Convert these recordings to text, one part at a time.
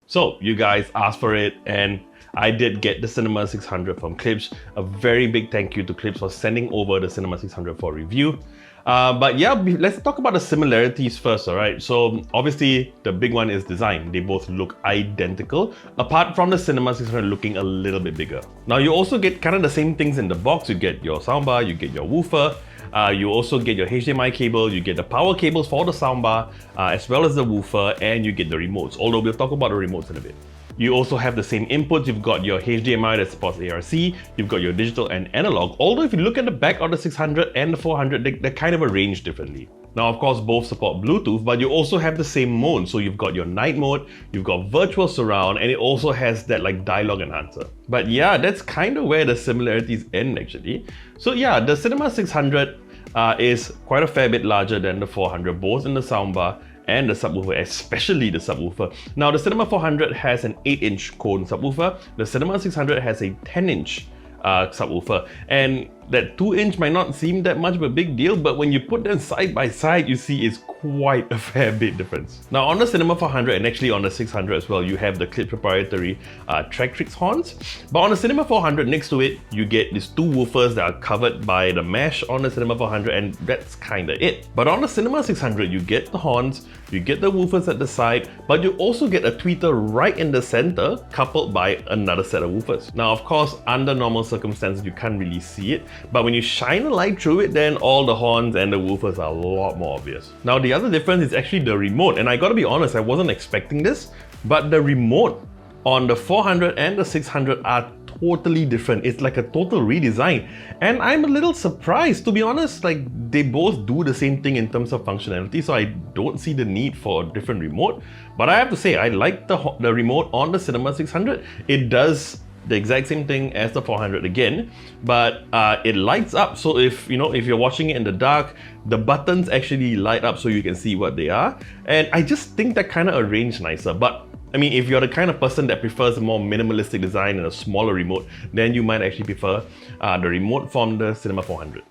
So you guys asked for it, and I did get the Cinema 600 from Klipsch. A very big thank you to Klipsch for sending over the Cinema 600 for review. But yeah, let's talk about the similarities first, alright? So obviously the big one is design. They both look identical, apart from the Cinema 600 looking a little bit bigger. Now you also get kind of the same things in the box. You get your soundbar, you get your woofer, you also get your HDMI cable, you get the power cables for the soundbar, as well as the woofer, and you get the remotes, although we'll talk about the remotes in a bit. You also have the same inputs. You've got your HDMI that supports ARC, you've got your digital and analog, although if you look at the back of the 600 and the 400, they're kind of arranged differently. Now, of course, both support Bluetooth, but you also have the same mode. So you've got your night mode, you've got virtual surround, and it also has that like dialogue enhancer. But yeah, that's kind of where the similarities end actually. So yeah, the Cinema 600 is quite a fair bit larger than the 400, both in the soundbar and the subwoofer, especially the subwoofer. Now, the Cinema 400 has an 8-inch cone subwoofer. The Cinema 600 has a 10-inch subwoofer, and that 2-inch might not seem that much of a big deal, but when you put them side by side, you see it's quite a fair bit difference. Now, on the Cinema 400 and actually on the 600 as well, you have the Klipsch proprietary Tractrix horns. But on the Cinema 400, next to it, you get these two woofers that are covered by the mesh on the Cinema 400, and that's kind of it. But on the Cinema 600, you get the horns, you get the woofers at the side, but you also get a tweeter right in the center, coupled by another set of woofers. Now, of course, under normal circumstances, you can't really see it, but when you shine a light through it, then all the horns and the woofers are a lot more obvious. Now, the other difference is actually the remote, and I gotta be honest, I wasn't expecting this, but the remote on the 400 and the 600 are totally different. It's like a total redesign, and I'm a little surprised, to be honest. Like, they both do the same thing in terms of functionality, so I don't see the need for a different remote. But I have to say, I like the remote on the Cinema 600. It does the exact same thing as the 400 again, but it lights up. So if you're watching it in the dark, the buttons actually light up so you can see what they are, and I just think that kind of arranged nicer. But I mean, if you're the kind of person that prefers a more minimalistic design and a smaller remote, then you might actually prefer the remote from the Cinema 400.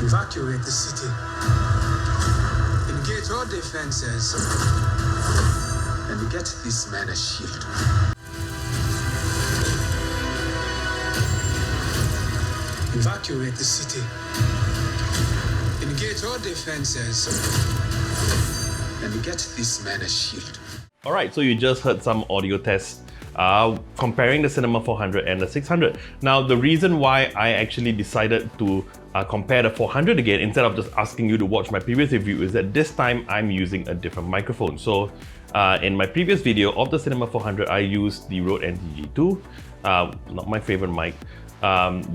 Evacuate the city. Engage all defenses. And get this man a shield. Evacuate the city. Engage all defenses. And get this man a shield. Alright, so you just heard some audio tests comparing the Cinema 400 and the 600. Now, the reason why I actually decided to compare the 400 again instead of just asking you to watch my previous review is that this time I'm using a different microphone. So in my previous video of the Cinema 400, I used the Rode NTG2, not my favorite mic.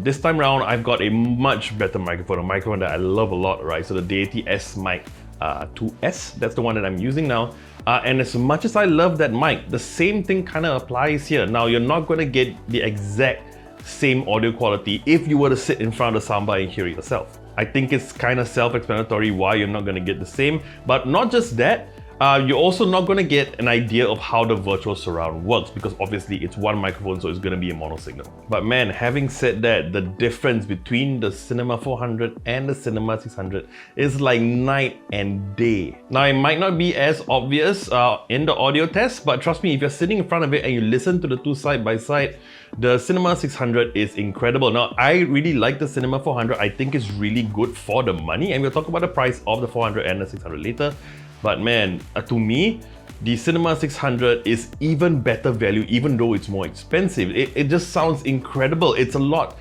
This time around, I've got a much better microphone, a microphone that I love a lot, right? So the Deity S Mic 2S, that's the one that I'm using now. And as much as I love that mic, the same thing kind of applies here. Now, you're not going to get the exact same audio quality if you were to sit in front of the soundbar and hear it yourself. I think it's kind of self-explanatory why you're not going to get the same, but not just that, you're also not going to get an idea of how the virtual surround works, because obviously it's one microphone, so it's going to be a mono signal. But man, having said that, the difference between the Cinema 400 and the Cinema 600 is like night and day. Now, it might not be as obvious in the audio test, but trust me, if you're sitting in front of it and you listen to the two side by side, the Cinema 600 is incredible. Now, I really like the Cinema 400. I think it's really good for the money, and we'll talk about the price of the 400 and the 600 later. But man, to me, the Cinema 600 is even better value, even though it's more expensive. It just sounds incredible. It's a lot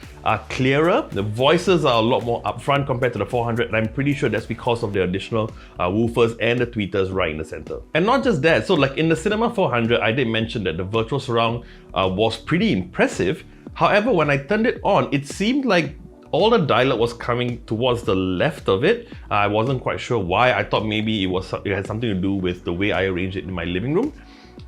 clearer. The voices are a lot more upfront compared to the 400, and I'm pretty sure that's because of the additional woofers and the tweeters right in the center. And not just that, so like in the Cinema 400, I did mention that the virtual surround was pretty impressive. However, when I turned it on, it seemed like all the dialogue was coming towards the left of it. I wasn't quite sure why. I thought maybe it had something to do with the way I arranged it in my living room.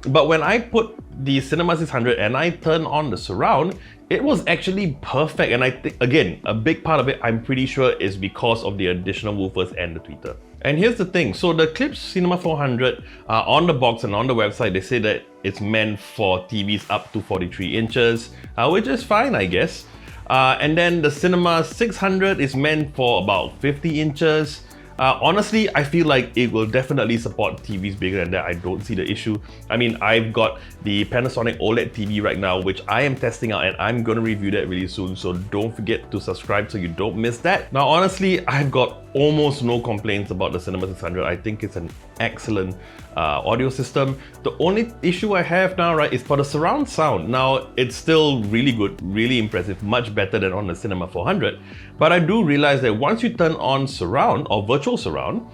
But when I put the Cinema 600 and I turned on the surround, it was actually perfect. And I think, again, a big part of it, I'm pretty sure, is because of the additional woofers and the tweeter. And here's the thing, so the Klipsch Cinema 400 on the box and on the website, they say that it's meant for TVs up to 43 inches, which is fine, I guess. And then the Cinema 600 is meant for about 50 inches. Honestly, I feel like it will definitely support TVs bigger than that. I don't see the issue. I mean, I've got the Panasonic OLED TV right now, which I am testing out, and I'm gonna review that really soon. So don't forget to subscribe so you don't miss that. Now, honestly, I've got almost no complaints about the Cinema 600. I think it's an excellent audio system. The only issue I have now, right, is for the surround sound. Now, it's still really good, really impressive, much better than on the Cinema 400. But I do realize that once you turn on surround or virtual surround,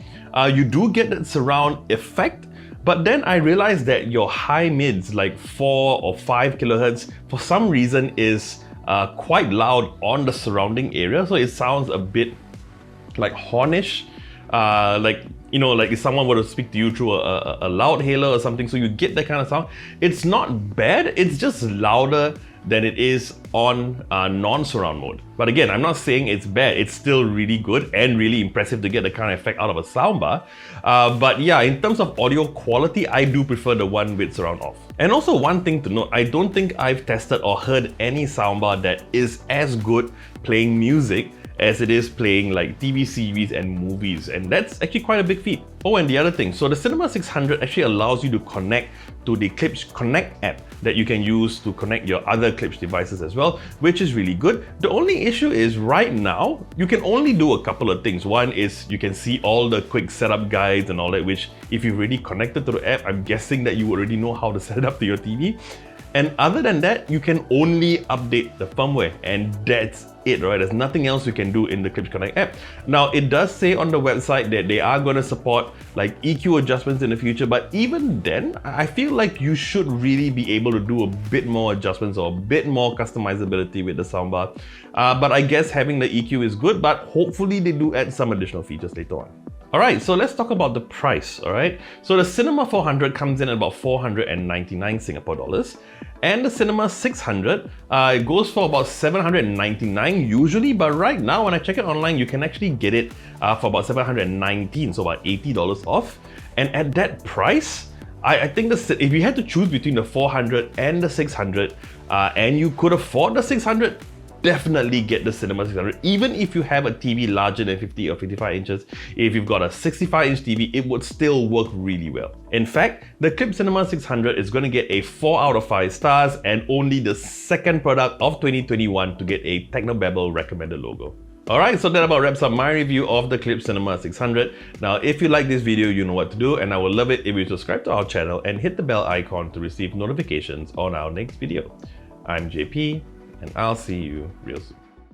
you do get that surround effect. But then I realized that your high mids, like 4 or 5 kilohertz, for some reason is quite loud on the surrounding area. So it sounds a bit like hornish, like, you know, like if someone were to speak to you through a loud hailer or something, so you get that kind of sound. It's not bad, it's just louder than it is on non-surround mode. But again, I'm not saying it's bad, it's still really good and really impressive to get the kind of effect out of a soundbar. But yeah, in terms of audio quality, I do prefer the one with surround off. And also one thing to note, I don't think I've tested or heard any soundbar that is as good playing music as it is playing like TV series and movies, and that's actually quite a big feat. Oh, and the other thing, so the Cinema 600 actually allows you to connect to the Klipsch Connect app that you can use to connect your other Klipsch devices as well, which is really good. The only issue is right now, you can only do a couple of things. One is you can see all the quick setup guides and all that, which if you've already connected to the app, I'm guessing that you already know how to set it up to your TV. And other than that, you can only update the firmware, and that's it, right? There's nothing else you can do in the Klipsch Connect app. Now, it does say on the website that they are going to support like EQ adjustments in the future, but even then, I feel like you should really be able to do a bit more adjustments or a bit more customizability with the soundbar. But I guess having the EQ is good, but hopefully they do add some additional features later on. Alright, so let's talk about the price, alright? So the Cinema 400 comes in at about 499 Singapore dollars, and the Cinema 600 it goes for about 799 usually, but right now when I check it online, you can actually get it for about 719, so about $80 off. And at that price, I think if you had to choose between the 400 and the 600, and you could afford the 600, definitely get the Cinema 600. Even if you have a TV larger than 50 or 55 inches, if you've got a 65-inch TV, it would still work really well. In fact, the Klipsch Cinema 600 is going to get a 4 out of 5 stars and only the second product of 2021 to get a Technobabble recommended logo. Alright, so that about wraps up my review of the Klipsch Cinema 600. Now, if you like this video, you know what to do, and I would love it if you subscribe to our channel and hit the bell icon to receive notifications on our next video. I'm JP, and I'll see you real soon.